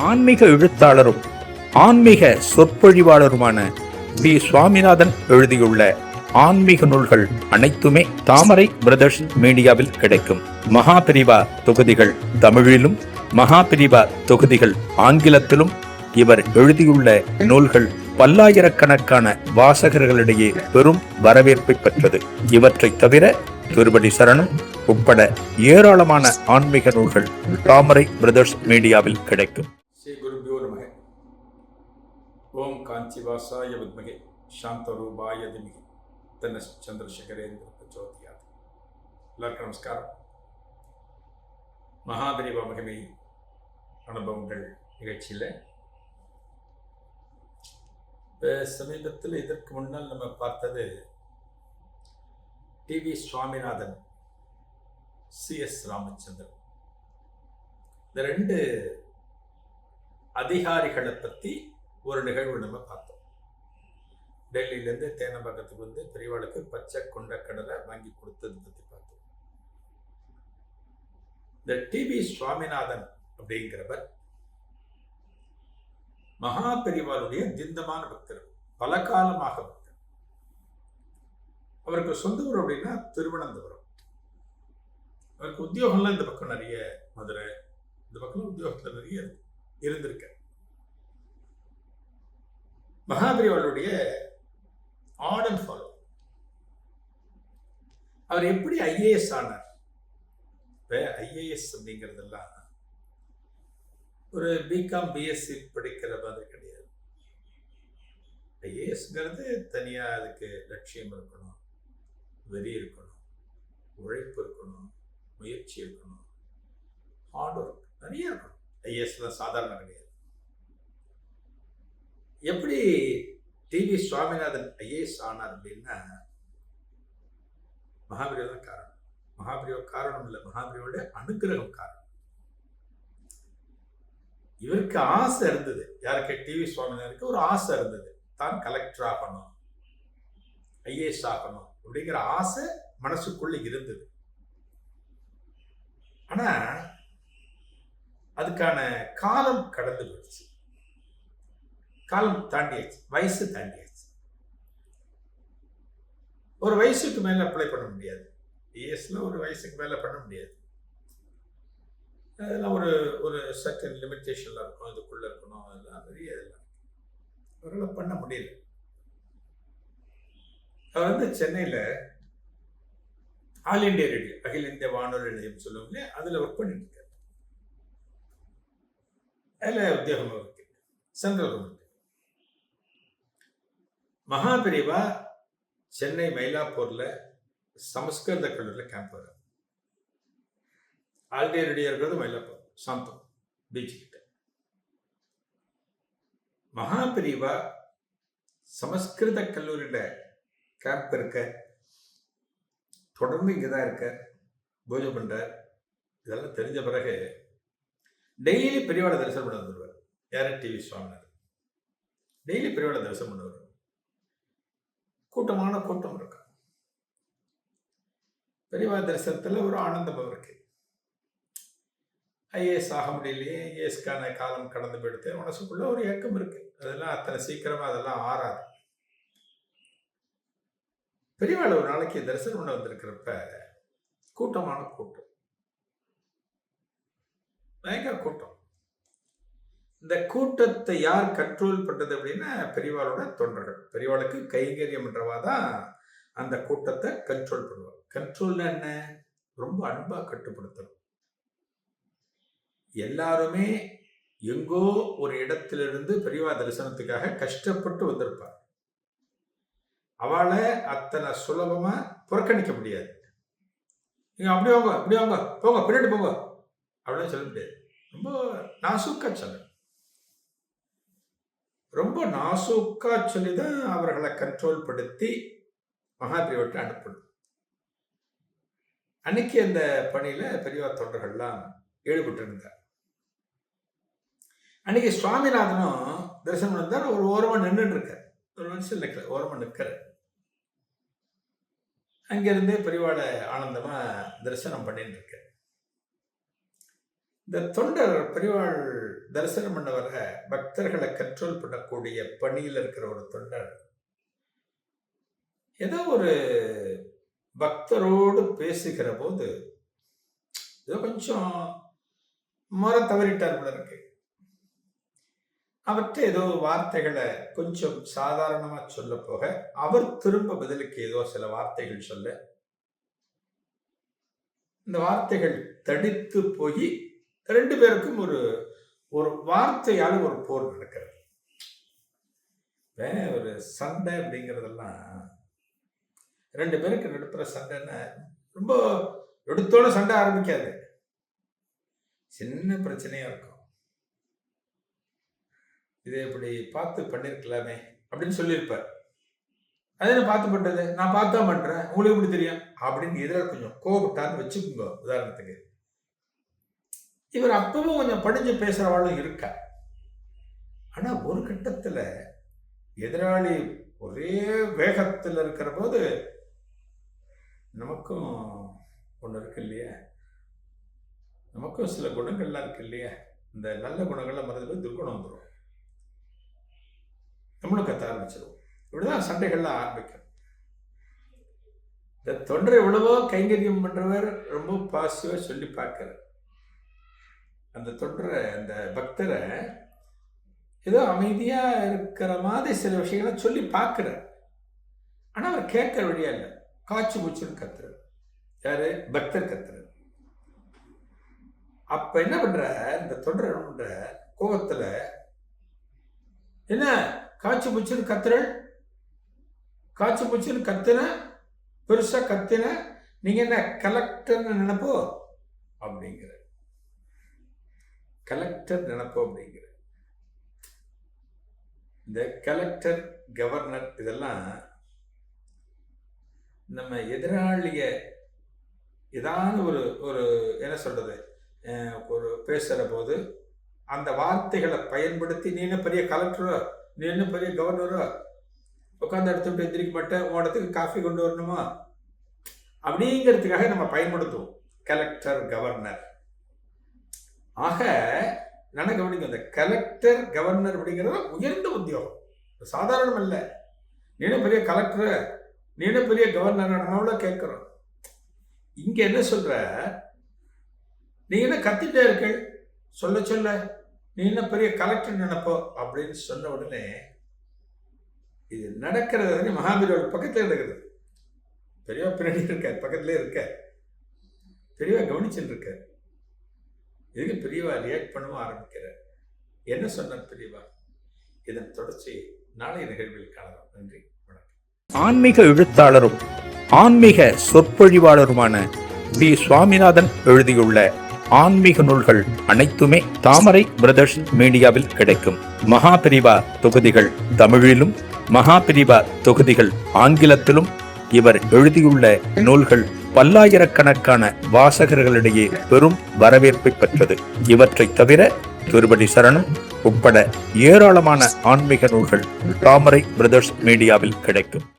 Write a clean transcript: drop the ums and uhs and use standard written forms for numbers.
ஆன்மீக எழுத்தாளரும் ஆன்மீக சொற்பொழிவாளருமான பி. சுவாமிநாதன் எழுதியுள்ள ஆன்மீக நூல்கள் அனைத்துமே தாமரை பிரதர்ஸ் மீடியாவில் கிடைக்கும். மகாபிரிவா தொகுதிகள் தமிழிலும், மகாபிரிவா தொகுதிகள் ஆங்கிலத்திலும் இவர் எழுதியுள்ள நூல்கள் பல்லாயிரக்கணக்கான வாசகர்களிடையே பெரும் வரவேற்பை பெற்றது. இவற்றை தவிர திருப்படி சரணம் உட்பட ஏராளமான ஆன்மீக நூல்கள் தாமரை பிரதர்ஸ் மீடியாவில் கிடைக்கும். ஸ்ரீ குருபியோ நமக. ஓம் காஞ்சிவாசாய வித்மகே சாந்தரூபாய திமகி தன்ன சந்திரசேகரேந்திர பிரச்சோதயாத். எல்லாருக்கும் நமஸ்காரம். மகாபிரிவா மகிமை அனுபவங்கள் நிகழ்ச்சியில் சமீபத்தில் இதற்கு முன்னால் நம்ம பார்த்தது டி.வி. சுவாமிநாதன், சி.எஸ். ராமச்சந்திரன், இந்த ரெண்டு அதிகாரிகளை பற்றி ஒரு நிகழ்வு நம்ம பார்த்தோம். டெல்லியிலேருந்து தேனம்பாக்கத்துக்கு வந்து பெரியவாளுக்கு பச்சை கொண்ட கடலை வாங்கி கொடுத்தது பற்றி பார்த்தோம். இந்த டி.வி. சுவாமிநாதன் அப்படிங்கிறவர் மகா பெரியவாளுடைய திந்தமான பக்தர், பல காலமாக பக்தர். அவருக்கு சொந்த ஊர் அப்படின்னா திருவனந்தபுரம். அவருக்கு உத்தியோகம்லாம் இந்த பக்கம் நிறைய, மதுரை இந்த பக்கம் உத்தியோகத்தில் நிறைய இருந்திருக்க. மகாபிரிவாளுடைய ஆர்டர் ஃபாலோ. அவர் எப்படி ஐஏஎஸ் ஆனார்? இப்போ ஐஏஎஸ் அப்படிங்கிறதெல்லாம் ஒரு பிகாம் பிஎஸ்சி படிக்கிற மாதிரி கிடையாது. ஐஏஎஸ்ங்கிறது தனியாக அதுக்கு லட்சியம் இருக்கணும், வெறி இருக்கணும், உழைப்பு இருக்கணும், முயற்சி இருக்கணும், ஹார்ட் ஒர்க் நிறைய இருக்கணும். ஐஏஎஸ்லாம் சாதாரண கிடையாது. எப்படி டி.வி. சுவாமிநாதன் ஐஏஎஸ் ஆனார் அப்படின்னா மகாபிரிவா தான் காரணம். மகாபிரிவா காரணம் இல்லை, மகாபிரிவோட அனுகிரகம் காரணம். இவருக்கு ஆசை இருந்தது. யாருக்கு? டி.வி. சுவாமிநாதனுக்கு ஒரு ஆசை இருந்தது. தான் கலெக்டர் ஆகணும், ஐஏஎஸ் ஆகணும் அப்படிங்கிற ஆசை மனசுக்குள்ள இருந்தது. ஆனா அதுக்கான காலம் கடந்து போயிடுச்சு. காலம் தாண்டியாச்சு, வயசு தாண்டியாச்சு. ஒரு வயசுக்கு மேல அப்ளை பண்ண முடியாது. ஐஏஎஸ்ல ஒரு வயசுக்கு மேல பண்ண முடியாது. அதெல்லாம் ஒரு ஒரு சர்டன் லிமிட்டேஷன்ல இருக்கும், இதுக்குள்ள இருக்கணும், அதெல்லாம் நிறைய இதெல்லாம் அவரால் பண்ண முடியல. அவர் வந்து சென்னையில் ஆல் இண்டியா ரேடியோ, அகில இந்திய வானொலி நிலையம் சொல்லுவாங்க, அதில் ஒர்க் பண்ணிட்டு இருக்காரு. அதில் உத்தியோகம் இருக்கு, சென்ட்ரல் கவர்மெண்ட். மகாபிரிவா சென்னை மயிலாப்பூர்ல சமஸ்கிருத கல்லூரியில் கேம்ப் வர. ஆல் இண்டியா ரேடியோ இருக்கிறது மயிலாப்பூர் சாந்தம் பீச் கிட்ட. மகாபிரிவா சமஸ்கிருத கல்லூரியில கேம்ப் இருக்க, தொடர்ந்து இங்கதான் இருக்க, பூஜை பண்றார். இதெல்லாம் தெரிஞ்ச பிறகு டெய்லி பெரியவாளை தரிசனம் பண்ண வந்துடுவார். யார? டி.வி. சுவாமிநாதன். டெய்லி பெரியவாளை தரிசனம் பண்ணுவார். கூட்டமான கூட்டம் இருக்கு. பெரியவா தரிசனத்துல ஒரு ஆனந்தம் அவருக்கு. ஐஏஎஸ் ஆக முடியலையே, ஐஏஎஸ்க்கான காலம் கடந்து போயிடுத்து, மனசுக்குள்ள ஒரு ஏக்கம் இருக்கு. அதெல்லாம் அத்தனை சீக்கிரமா அதெல்லாம் ஆறாது. பெரியவாள் ஒரு நாளைக்கு தரிசனம் பண்ண வந்திருக்கிறப்ப கூட்டமான கூட்டம், பயங்கர கூட்டம். இந்த கூட்டத்தை யார் கண்ட்ரோல் பண்றது அப்படின்னா பெரியவாளோட தொண்டர்கள். பெரியவாளுக்கு கைங்கரியம் என்றவாதான் அந்த கூட்டத்தை கண்ட்ரோல் பண்ணுவார். கண்ட்ரோல்னா என்ன? ரொம்ப அன்பா கட்டுப்படுத்தணும். எல்லாருமே எங்கோ ஒரு இடத்திலிருந்து பெரியவா தரிசனத்துக்காக கஷ்டப்பட்டு வந்திருப்பார். அவளை அத்தனை சுலபமா புறக்கணிக்க முடியாது. நீங்க அப்படி வாங்க, இப்படி வாங்க, போங்க, பின்னாடி போங்க அப்படின்னு சொல்ல முடியாது. ரொம்ப நாசூக்கா சொல்ல, ரொம்ப நாசூக்கா சொல்லிதான் அவர்களை கண்ட்ரோல் படுத்தி மகாபிரிவட்டை அனுப்பணும். அன்னைக்கு அந்த பணியில பெரியவா தொண்டர்கள்லாம் ஈடுபட்டு இருந்தார். அன்னைக்கு சுவாமிநாதனும் தரிசனம் இருந்தார். ஒரு ஓரமா நின்றுட்டு இருக்கார், ஒரு மனுஷன் நிற்கல, ஓரமா நிற்கிறார். அங்கிருந்தே பெரியவாளை ஆனந்தமா தரிசனம் பண்ணிட்டு இருக்க. இந்த தொண்டர் பெரியவாள் தரிசனம் பண்ண வர பக்தர்களை கண்ட்ரோல் பண்ணக்கூடிய பணியில் இருக்கிற ஒரு தொண்டர் ஏதோ ஒரு பக்தரோடு பேசுகிற போது ஏதோ கொஞ்சம் முறை தவறிட்டார் போல இருக்கு. அவர்கிட்ட ஏதோ வார்த்தைகளை கொஞ்சம் சாதாரணமா சொல்ல போக அவர் திரும்ப பதிலுக்கு ஏதோ சில வார்த்தைகள் சொல்ல இந்த வார்த்தைகள் தடித்து போய் 2 பேருக்கும் ஒரு ஒரு வார்த்தையால ஒரு போர் நடக்கிறது. ஒரு சண்டை அப்படிங்கிறதெல்லாம் 2 பேருக்கு நடத்துற சண்டைன்னா ரொம்ப எடுத்தோட சண்டை ஆரம்பிக்காது, சின்ன பிரச்சனையா இருக்கும். இதை இப்படி பார்த்து பண்ணிருக்கலாமே அப்படின்னு சொல்லியிருப்பார். அது என்ன பார்த்து பண்றது, நான் பார்த்தா பண்றேன், உங்களுக்கு எப்படி தெரியும் அப்படின்னு எதிராக கொஞ்சம் கோபப்பட்டான்னு வச்சுக்கோங்க. உதாரணத்துக்கு இவர் அப்பவும் கொஞ்சம் படிஞ்சு பேசுறவாளும் இருக்கா. ஆனா ஒரு கட்டத்துல எதிராளி ஒரே வேகத்துல இருக்கிற போது நமக்கும் ஒண்ணு இருக்கு இல்லையா, நமக்கும் சில குணங்கள்லாம் இருக்கு இல்லையா, இந்த நல்ல குணங்கள்லாம் மறந்து போய் துர்குணம் வந்துடும், நம்மளும் கத்த ஆரம்பிச்சிடும். இப்படிதான் சண்டைகள்லாம் ஆரம்பிக்கும். இந்த தொண்டரை எவ்வளவோ கைங்கரியம் பண்றவர் ரொம்ப பாசிட்டிவா சொல்லி பார்க்கிறார். அந்த தொண்டரை அந்த பக்தரை ஏதோ அமைதியா இருக்கிற மாதிரி சில விஷயங்களை சொல்லி பார்க்கிறார். ஆனா அவர் கேட்கிற வழியா இல்லை, காய்ச்சி மூச்சுன்னு கத்துறாரு. யாரு? பக்தர் கத்துறாரு. அப்ப என்ன பண்ற இந்த தொண்டர் என்ன பண்ற, கோபத்துல என்ன காய்ச்சி மூச்சுன்னு கத்துறேன், காய்ச்சி மூச்சுன்னு கத்துன, பெருசா கத்துன, நீங்க என்ன கலெக்டர்னு நினைப்போ அப்படிங்கிற, கலெக்டர் நினைப்போ அப்படிங்கிற. இந்த கலெக்டர், கவர்னர் இதெல்லாம் நம்ம எதிராளிய ஏதாவது ஒரு ஒரு என்ன சொல்றது, ஒரு பேசுற போது அந்த வார்த்தைகளை பயன்படுத்தி நீ என்ன பெரிய கலெக்டரோ, நீ என்ன பெரிய கவர்னரோ, உட்காந்து எடுத்துட்டு எந்திரிக்க மாட்டேன், உடத்துக்கு காஃபி கொண்டு வரணுமா அப்படிங்கிறதுக்காக நம்ம பயன்படுத்துவோம் கலெக்டர், கவர்னர். ஆக நான் கவனிக்க, இந்த கலெக்டர், கவர்னர் அப்படிங்கிறது உயர்ந்த உத்தியோகம், சாதாரணம் இல்லை. நீ என்ன பெரிய கலெக்டர், நீ என்ன பெரிய கவர்னர் நம்மள கேட்கிறோம். இங்க என்ன சொல்ற, நீ என்ன கத்திட்டே இருக்க, சொல்ல சொல்ல நீ என்ன பெரிய கலெக்டர் நினைப்போ அப்படின்னு சொன்ன உடனே இது நடக்கிறது மகாபீரோட பக்கத்துல நடக்குது. பெரியவா பின்னாடி இருக்க, பக்கத்துல இருக்க, பெரியவா கவனிச்சுட்டு இருக்க. இதுக்கு பெரியவா ரியாக்ட் பண்ணவும் ஆரம்பிக்கிற. என்ன சொன்னார் பெரியவா? இதன் தொடர்ச்சி நாளை நிகழ்வில் காணலாம். நன்றி, வணக்கம். ஆன்மீக எழுத்தாளரும் ஆன்மீக சொற்பொழிவாளருமான பி. சுவாமிநாதன் எழுதியுள்ள ஆன்மீக நூல்கள் அனைத்துமே தாமரை பிரதர்ஸ் மீடியாவில் கிடைக்கும். மகாபிரிவா தொகுதிகள் தமிழிலும், மகாபிரிவா தொகுதிகள் ஆங்கிலத்திலும் இவர் எழுதியுள்ள நூல்கள் பல்லாயிரக்கணக்கான வாசகர்களிடையே பெரும் வரவேற்பை பெற்றது. இவற்றை தவிர திருப்படி சரணம் உட்பட ஏராளமான ஆன்மீக நூல்கள் தாமரை பிரதர்ஸ் மீடியாவில் கிடைக்கும்.